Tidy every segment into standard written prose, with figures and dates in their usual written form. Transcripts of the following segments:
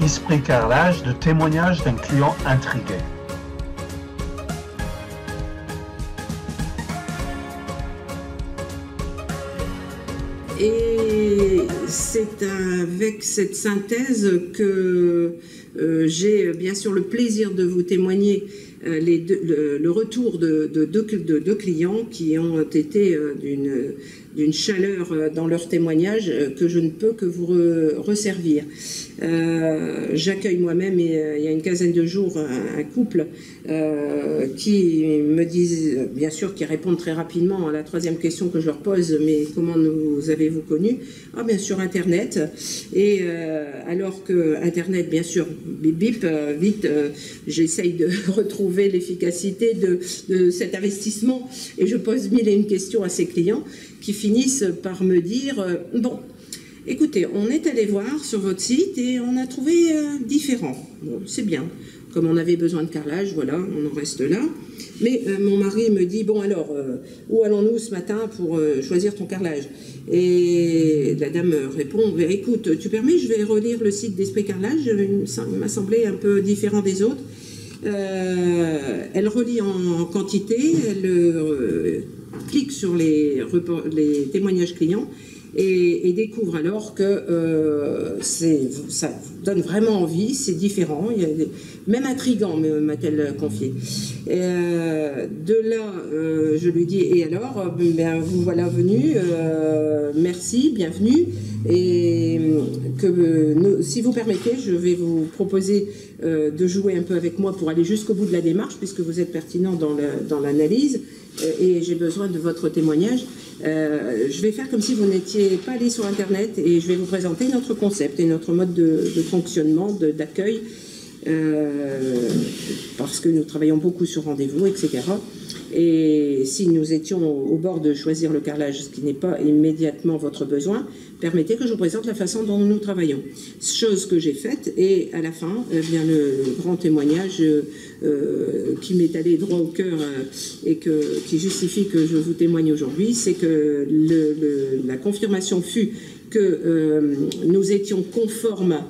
Esprit carrelage, de témoignage d'un client intrigué. Et c'est avec cette synthèse que j'ai bien sûr le plaisir de vous témoigner le retour de deux clients qui ont été d'une chaleur dans leur témoignage que je ne peux que vous resservir. J'accueille moi-même, il y a une quinzaine de jours, un couple qui me disent, bien sûr, qui répondent très rapidement à la troisième question que je leur pose, mais comment nous avez-vous connus? Ah, bien sûr, Internet. Et alors que Internet, bien sûr, bip bip, vite, j'essaye de retrouver l'efficacité de cet investissement et je pose mille et une questions à ces clients qui finissent par me dire bon, écoutez, on est allé voir sur votre site et on a trouvé différent. Bon, c'est bien. Comme on avait besoin de carrelage, voilà, on en reste là. Mais mon mari me dit, bon alors, où allons-nous ce matin pour choisir ton carrelage? Et la dame répond, écoute, tu permets, je vais relire le site d'Esprit Carrelage, il m'a semblé un peu différent des autres. Elle relit en quantité, elle clique sur les témoignages clients et découvre alors que ça donne vraiment envie, c'est différent, même intriguant, m'a-t-elle confié. De là, je lui dis, et alors, ben, vous voilà venu, merci, bienvenue, et si vous permettez, je vais vous proposer de jouer un peu avec moi pour aller jusqu'au bout de la démarche, puisque vous êtes pertinent dans l'analyse, et j'ai besoin de votre témoignage. Je vais faire comme si vous n'étiez pas allé sur Internet et je vais vous présenter notre concept et notre mode de fonctionnement, d'accueil, parce que nous travaillons beaucoup sur rendez-vous, etc. Et si nous étions au bord de choisir le carrelage, ce qui n'est pas immédiatement votre besoin, permettez que je vous présente la façon dont nous travaillons. Chose que j'ai faite, et à la fin, bien le grand témoignage qui m'est allé droit au cœur et qui justifie que je vous témoigne aujourd'hui, c'est que la confirmation fut que nous étions conformes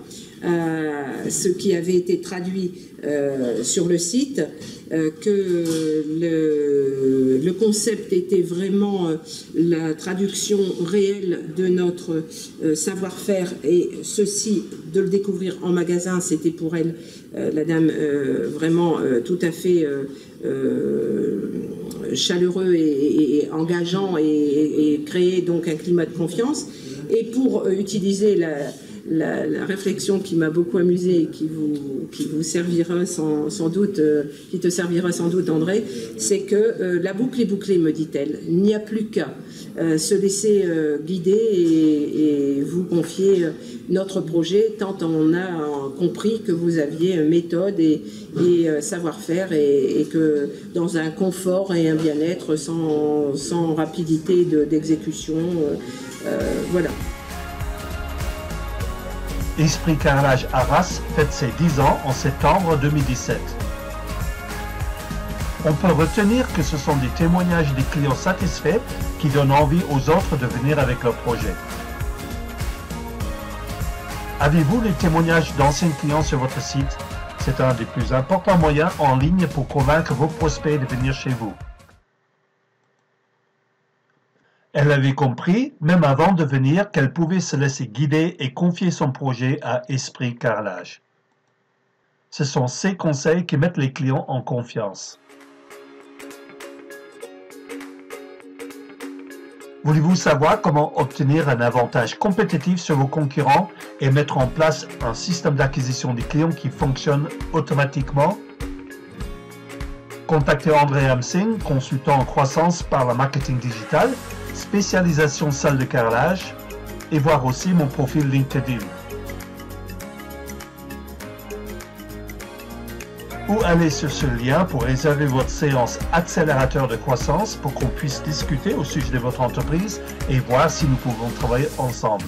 à ce qui avait été traduit sur le site, que le concept était vraiment la traduction réelle de notre savoir-faire, et ceci, de le découvrir en magasin, c'était pour elle, la dame, vraiment tout à fait chaleureux et engageant, et créer donc un climat de confiance. Et pour utiliser la réflexion qui m'a beaucoup amusée et qui vous servira sans doute, qui te servira sans doute, André, c'est que la boucle est bouclée, me dit-elle. Il n'y a plus qu'à se laisser guider et vous confier notre projet, tant on a compris que vous aviez méthode et savoir-faire, et que dans un confort et un bien-être sans rapidité d'exécution, voilà. Esprit Carrelage Arras fête ses 10 ans en septembre 2017. On peut retenir que ce sont des témoignages des clients satisfaits qui donnent envie aux autres de venir avec leur projet. Avez-vous les témoignages d'anciens clients sur votre site? C'est un des plus importants moyens en ligne pour convaincre vos prospects de venir chez vous. Elle avait compris, même avant de venir, qu'elle pouvait se laisser guider et confier son projet à Esprit Carrelage. Ce sont ces conseils qui mettent les clients en confiance. Voulez-vous savoir comment obtenir un avantage compétitif sur vos concurrents et mettre en place un système d'acquisition des clients qui fonctionne automatiquement? Contactez André Hamsing, consultant en croissance par le marketing digital, spécialisation salle de carrelage, et voir aussi mon profil LinkedIn. Ou allez sur ce lien pour réserver votre séance accélérateur de croissance pour qu'on puisse discuter au sujet de votre entreprise et voir si nous pouvons travailler ensemble.